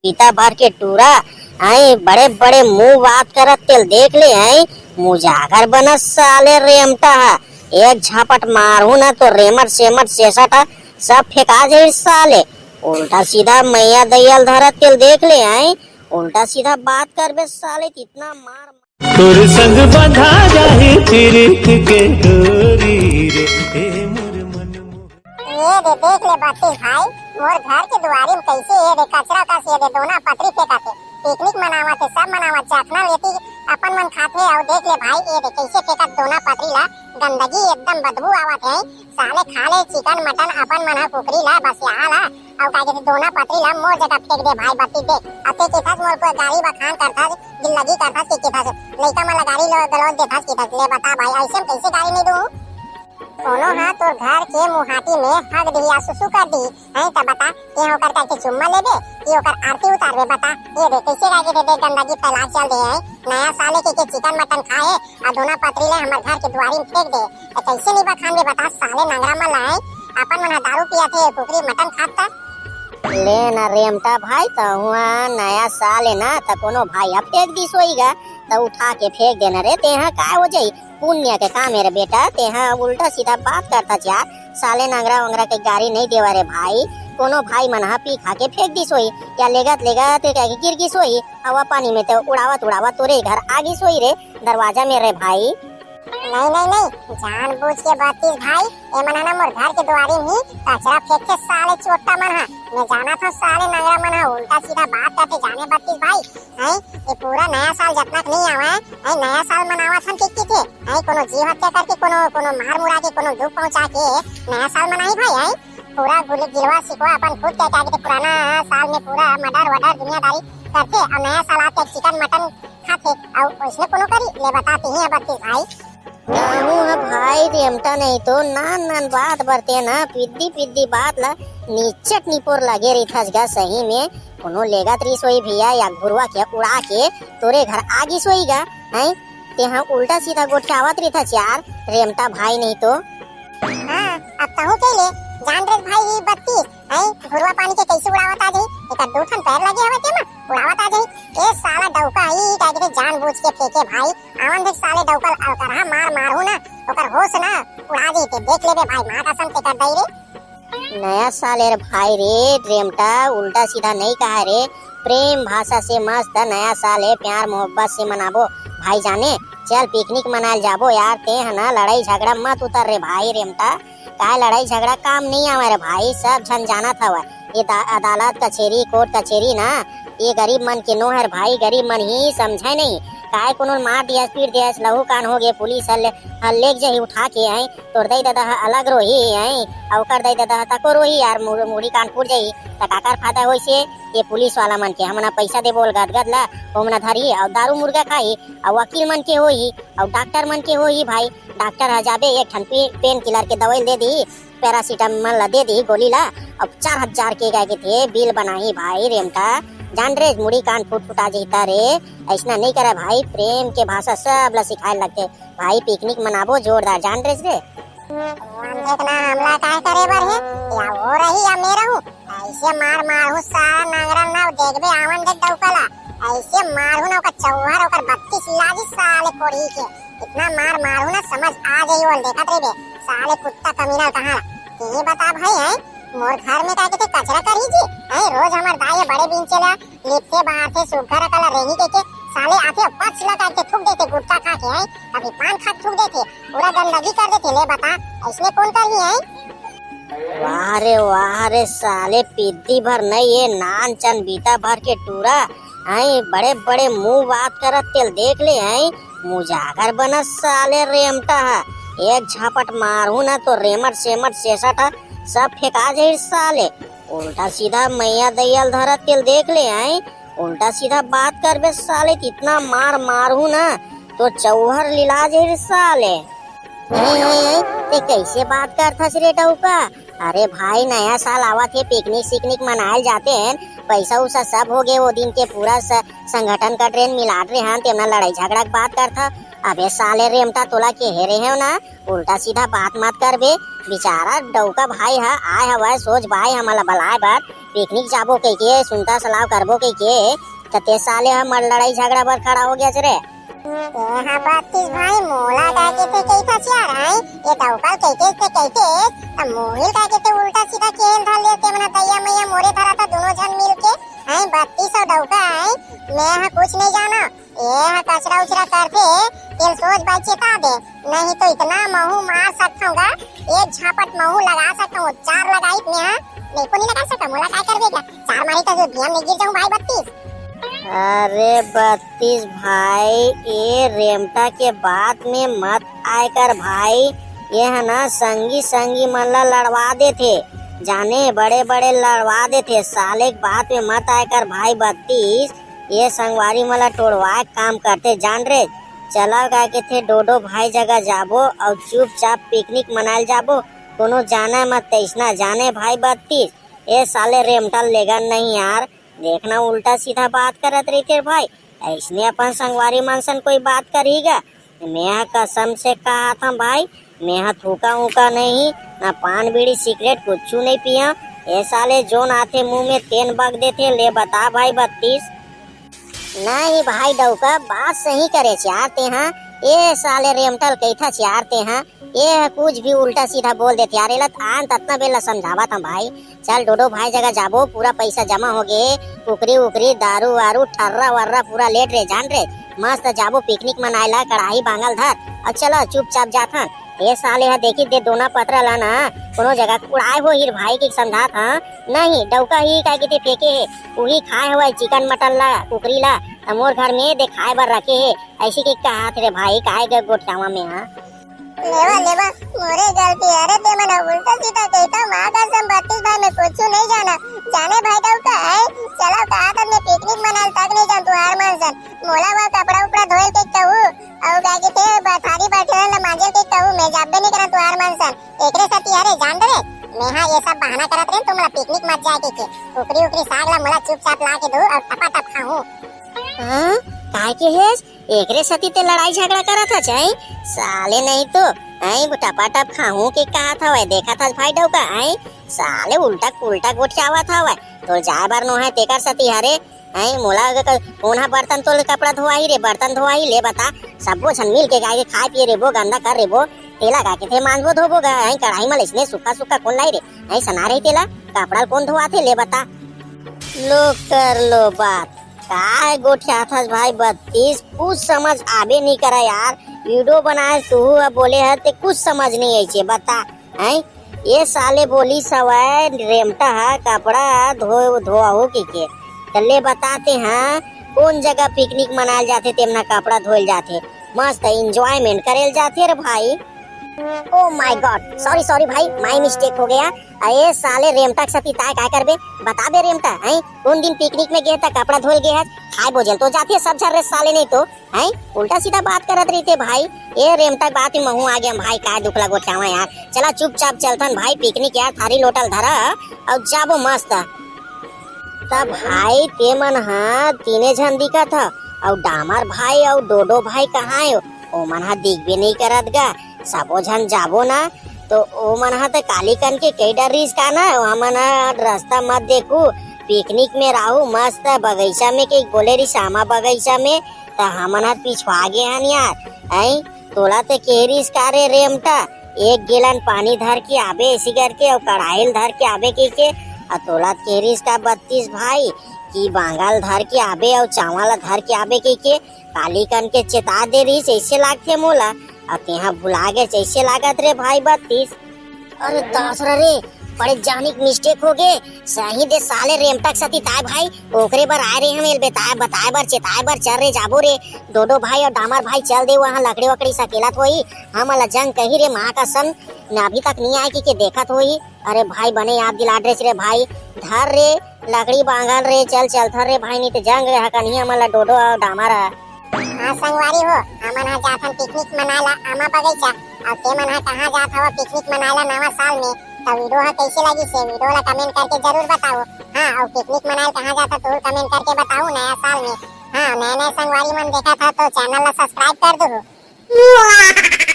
पीता भर के टूरा आई बड़े बड़े मुंह बात करत तेल देख ले आई मुजागर बनस साले रेमटा एक झापट मारू ना तो रेमट सेमट शेषट सब फेंका जाए साले। उल्टा सीधा मैया दयाल धरत तेल देख ले आई उल्टा सीधा बात कर बे साले कितना मार तोर संग बंधा जाही प्रीत के डोरी रे ए मोर मन ये दे देख ले बत्तीस भाई मोर घर के दुआरी में कैसे ये दे कचरा का से दे दोना पतरी फेंकाते पिकनिक मनावत है सब मनावत चखना लेती अपन मन खाते और देख ले भाई ये दे कैसे फेंकत दोना पतरी ला गंदगी एकदम बदबू आवत है साले खा ले चिकन मटन अपन मन कुकरी ला बस यहाँ ला और का कहते दोना पतरी ला मोर जगह फेंक दे भाई बत्ती दे अते के थास मोर को गाड़ी बखान करता जिंदगी करता के थास लइका मन गाड़ी लो गलोज दे थास के ले बता भाई ऐसे कैसे गाड़ी नहीं दूं कोनो हां तोर घर के मुहाटी में हग दी या सुसु कर दी है त बता के होकर करके चुम्मा लेबे ये होकर आरती उतारबे बता ये दे कैसे गाके दे गंदगी फैला चल दे है नया साले के चिकन मटन खाए आ दोना पतरी ले हमर घर के दुआरी में फेंक दे कैसे नहीं बखान दे बता साले नंगरा में लाए अपन मन दारू पिया थे कुकरी मटन खाता ले ना रेमटा भाई तो हुआ नया साल है ना तो कोनो भाई अब फेंक दी सोईगा तो उठा के फेंक देना रे तेहा का हो जाई पुण्य के काम है रे बेटा तेहा उल्टा सीधा बात करता यार साले नंगरा वंगरा के गाड़ी नहीं देवा रे भाई कोनो भाई मन पी खा के फेंक दी सोई या लेगत गिर गी सोई हवा पानी में तो उड़ावत तोरे घर आगी सोई रे दरवाजा में रे भाई नहीं जानबूझ के बत्तीस भाई ए मनाना मोर घर के दुआरी में कचरा फेंक के साले चोटा मन हा मैं जाना था साले नंगरा मन हा उल्टा सीधा बात करते जाने बत्तीस भाई है ये पूरा नया साल जब तक नहीं आवा है नया साल मनावा हम के थे है कोनो जीव हत्या करके कोनो मार मुरा के कोनो दुख पहुंचा के नया साल मनाई भाई है पूरा गिलवा सिखवा अपन खुद के कहते पुराना साल में पूरा मर्डर दुनियादारी करते और नया साल आते चिकन मटन खाते और उसने कोनो करी ले बताते हैं बत्तीस भाई भाई रेमटा नहीं तो नान बात बरते ना पिद्दी बात ला नीचट निपोर लगे रही था सही में कोनो लेगा तरी सोई भैया या घुरवा के उड़ा के तोरे घर आगी सोईगा हैं तेहा उल्टा सीधा गोठियावत रही था यार रेमटा भाई नहीं तो हां अब कहूं के ले जान रे भाई ये बत्तीस है घुरवा पानी के कैसे उड़ावत आ जाई एक दूठन पैर लगे हवे तेमा उड़ावत आ जाई ए साला डौका ही काहे जानबूझ के फेंके भाई आवन देख साले डौका अलकरहा मारू ना ओकर होश ना उड़ा दी ते देख लेबे भाई मां कसम ते कर दई रे नया साल रे भाई रे रेमटा उल्टा सीधा नहीं कहा रे प्रेम भाषा से मस्त नया साल है प्यार मोहब्बत से मनाबो भाई जाने चल पिकनिक मनाल जाबो यार ते है ना लड़ाई झगड़ा मत उतर रे भाई रेमटा का लड़ाई झगड़ा काम नहीं आवा रे भाई सब झन जाना था ये अदालत कचेरी कोर्ट कचेरी ना ये गरीब मन के नो है भाई गरीब मन ही समझे नहीं काय कोनो मार दिया पीट दिया लहू कान हो गए पुलिस ले जाही उठा के आई तोर दई दादा अलग रोही आई और कर दई दादा तको रोही यार मुड़ी कान फूट जाई त काकर फायदा होई से ये पुलिस वाला मन के हमना पैसा दे बोल गदगद ला हमना धरी और दारू मुर्गा खाई और वकील मन के होई और डॉक्टर मन के होई भाई डॉक्टर ह जाबे एक ठन पेन किलर के दवाई दे दी पैरासीटामोल ला दे दी गोली ला अब 4000 के गए के थे बिल बनाई भाई रेमटा जान रे मुड़ी कान फुटा जता रे ऐसा नहीं करे भाई प्रेम के भाषा सब ला सिखाए लगते भाई पिकनिक मनाबो जोरदार जान रे देखना हमला काय करे बर है या हो रही या मैं रहूं ऐसे मार हूं सारा नगरा ना देखबे आवन देख दौकला ऐसे मारू ना का चौहर ओकर 32 लाजी साले कोड़ी के इतना मारू ना समझ आ जाई वो देखत रे साले कुत्ता कमीना कहां ये बता भाई है मोर घर में का के कचरा करी जी है रोज हमर दाई बड़े बिन चला लेते बाहर से सुघर कला रेही के साले आते पछ लगा के थूक देते गुटखा खा के है कभी पान खा थूक देते पूरा गंदगी कर देते ले बता इसने कौन करनी है वाह रे साले पिद्दी भर नहीं ये नान चन बीता भर के टूरा आई बड़े बड़े मुंह बात करत तेल देख ले आई मुजागर बनस साले रेमटा एक झपट मारू ना तो रेमट सेमट शेषट सब फेंका जाए साले उल्टा सीधा मैया दयाल धरत तेल देख ले आई उल्टा सीधा बात कर बे साले कितना मारू ना तो चौहर लीला जाए साले ते कैसे बात करता रे डौका अरे भाई नया साल आवा थे पिकनिक मनाए जाते हैं पैसा उसा सब हो गए वो दिन के पूरा संगठन का ट्रेन मिला रहे हैं तेमना लड़ाई झगड़ा की बात करता अबे साले रेमटा तोला के हेरे है ना, उल्टा सीधा बात मत कर बे। बेचारा डौका भाई है, आए हवा सोच भाई हमला बलाए बार पिकनिक जाबो कह के सुनता सलाह करबो कह के कते साले हम लड़ाई झगड़ा बर खड़ा हो गया रे। हाँ बत्तीस भाई मोला का के थे कई था यार है ये डौकल कहते अब मोहिल का के थे उल्टा सीधा खेल था लेते मना दैया मैया मोरे धरा था दोनों जन मिल के है 32 डौका है। मैं हाँ कुछ नहीं जाना ये हाँ कचरा उचरा करते ये सोच भाई चेता दे, नहीं तो इतना महू मार सकता हूँ एक झापट महू लगा सकता हूँ। 4 लगाई मैं हाँ नहीं को नहीं लगा सकता मोला क्या कर देगा 4 मारी तो भियम नहीं गिर जाऊँ भाई 32। अरे 32 भाई ये रेमटा के बात में मत आए कर भाई, ये है ना संगी संगी मन ला लड़वा देते जाने बड़े बड़े लड़वा देते साले के बात में मत आए कर भाई 32। ये संगवारी मला तोड़वा काम करते जान रे। चला का के थे डोडो भाई जगह जाबो और चुपचाप पिकनिक मनाल जाबो, कोनो जाना मत तैसना जाने भाई 32। ये साले रेमटा लेगा नहीं यार, देखना उल्टा सीधा बात करत रहते भाई, ऐसने अपन संगवारी मनसन कोई बात करेगा। मैं कसम से कहा था भाई, मैं थूका ऊका नहीं ना पान बीड़ी सिगरेट कुछ नहीं पिया। ये साले जोन आते मुंह में तेन बग देते। ले बता भाई 32। नहीं भाई डौका बात सही करे चाहते हैं, ये साले रेमटल कैथा चाहते हैं ये कुछ भी उल्टा सीधा बोल देते यार। लत आन ततना बेला समझावा था भाई, चल डोडो भाई जगह जाबो पूरा पैसा जमा हो गए, कुकरी उकरी दारू वारू ठर्रा वर्रा पूरा लेट रे जान रे, मस्त जाबो पिकनिक मनाएला कढ़ाई बांगल धर और चलो चुपचाप जाथन। ये साले है देखी दे दोना पत्रा ला ना कोनो जगह उड़ाए हो हीर भाई के समझा था नहीं डौका ही का के फेंके है वही खाए हुआ चिकन मटन ला कुकरी ला मोर घर में देखाए बर रखे है ऐसी के कहा थे भाई काहे ग गोठावा में। हाँ लेवा लेवा मोरे गलती अरे ते मना उल्टा सीधा कहता मां का सम 32 भाई मैं कुछ नहीं जाना जाने भाई डौका है चलो कहा था मैं पिकनिक मनाल तक नहीं जान तू हार मनसन मोला वो कपड़ा उपड़ा धोए के कहू और गाके थे थारी बैठे न मांजे के कहू मैं जाबे नहीं करा तू हार मनसन एकरे साथी अरे जान दे मैं हाँ ये सब बहाना करत रहे तुमला पिकनिक मत जाए के उकरी उकरी साग ला मोला चुपचाप ला के दो और टपा टप खाऊं। हाँ काहे के है एकरे साथी ते लड़ाई झगड़ा करा था चाहे साले नहीं तो आई टपा टप खाऊं के कहा था वह देखा था भाई डौका आई साले उल्टा उल्टा गोठियावा था वह तो जाए बार नो है तेकर साथी हरे आई मोला ओना बर्तन तो कपड़ा धोवाई रे बर्तन धोवाई ले बता सबो छन मिल के गाय खाए पिए रे वो गंदा कर रे वो तेला गा के थे मांजबो धोबो गा आई कढ़ाई में इसने सूखा सूखा कौन लाई रे आई सना रही तेला कपड़ा कौन धोवा थे ले बता लो कर लो बात काय गोठिया था भाई 32 कुछ समझ आबे नहीं करा यार वीडियो बनाए तू अब बोले है ते कुछ समझ नहीं आई बता हैं ये साले बोली सवाए रेमटा है कपड़ा धोआऊ के चले बताते हैं कौन जगह पिकनिक मनाल जाते तेमना कपड़ा धोल जाते मस्त एंजॉयमेंट करेल जाते रे भाई। Oh my God sorry sorry भाई माय मिस्टेक हो गया। अरे साले रेमटा के साथी ताय काय करबे बता बे रेमटा हैं कौन दिन पिकनिक में गए था कपड़ा धोल गए है खाए बोझल तो जाते सब झर्रे साले नहीं तो हैं उल्टा सीधा बात करत रही थे भाई। ये रेमटा बात में महू आ गया भाई काय दुख लगो ठावा यार चला चुपचाप चलतन भाई पिकनिक यार थारी लोटल धरा और जाबो मस्त। तब भाई ते मन हाँ तीने झन दिखा था और डामर भाई और डोडो भाई कहाँ है ओ मन हा दिख भी नहीं करत गा सबो झन जाबो ना तो ओ मन हा तो काली कन के कई डर रिस का ना मन रास्ता मत देखू पिकनिक में रहू मस्त बगीचा में के बोले रही श्यामा बगीचा में तो हमन हाथ पिछवा गए हन यार आई तोला तो केरिस का रे रेमटा 1 गैलन पानी धर के आबे ऐसी करके और कढ़ाई धर के आबे के और तोला केरिस का 32 भाई की बांगल धर के आबे और चावल धर के आबे के काली कन के चेता दे रही ऐसे लागते मोला अब यहाँ भुला गए जैसे लागत रे भाई 32। अरे दासरा रे बड़े जानिक मिस्टेक हो गए सही दे साले रेमटक सती ताय भाई ओकरे बर आए रे हम बताए बर चेताए बर चल रे जाबो रे डोडो भाई और डामर भाई चल दे वहाँ लकड़ी वकड़ी सकेलत होई हम जंग कही रे माँ का सन अभी तक नहीं आए कि देखत होई। अरे भाई बने याद दिला ड्रेस रे भाई धर रे लकड़ी बांगल रे चल थर रे भाई नहीं तो जंग रे हकनिया मला डोडो और डामर हाँ संगवारी हो हमन हा जाथन पिकनिक मनाला आमा बगीचा और ते मन हा कहाँ जात हवा पिकनिक मनाला नवा साल में तो वीडियो हा कैसे लगी से वीडियो ला कमेंट करके जरूर बताओ। हाँ और पिकनिक मनाल कहाँ जाता तो कमेंट करके बताओ नया साल में। हाँ नए संगवारी मन देखा था तो चैनल ला सब्सक्राइब कर दो। है